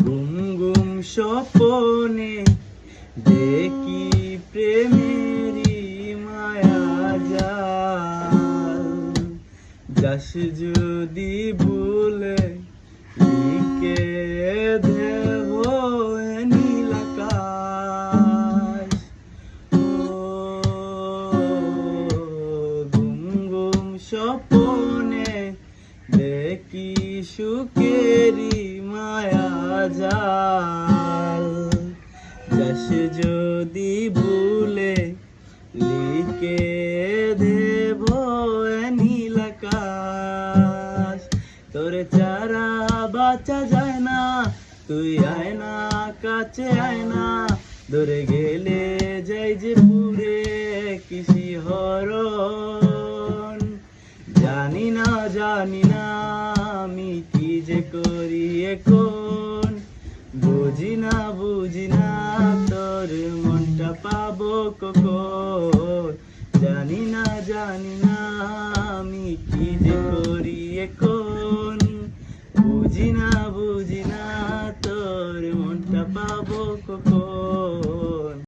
ঘুম ঘুম স্বপনে দেখি প্রেমেরই মায়া জাল, যাস যদি ভুলে লিখে দেব নীল আকাশ। ও ঘুম ঘুম স্বপনে দেখি সুখেরই মায়া জাল, যাস যদি ভুলে লিখে দেব নীল আকাশ। তোরে ছাড়া বাঁচা যায় না, তুই আয় না কাছে আয় না, ধরে গেলে যাই যে পুরে কিসি হরণ। জানি না আমি কি যে করি এখন, বুঝি না তোর মনটা পাবো কখন। জানি না আমি কি যে করি এখন, বুঝি না তোর মনটা পাবো কখন।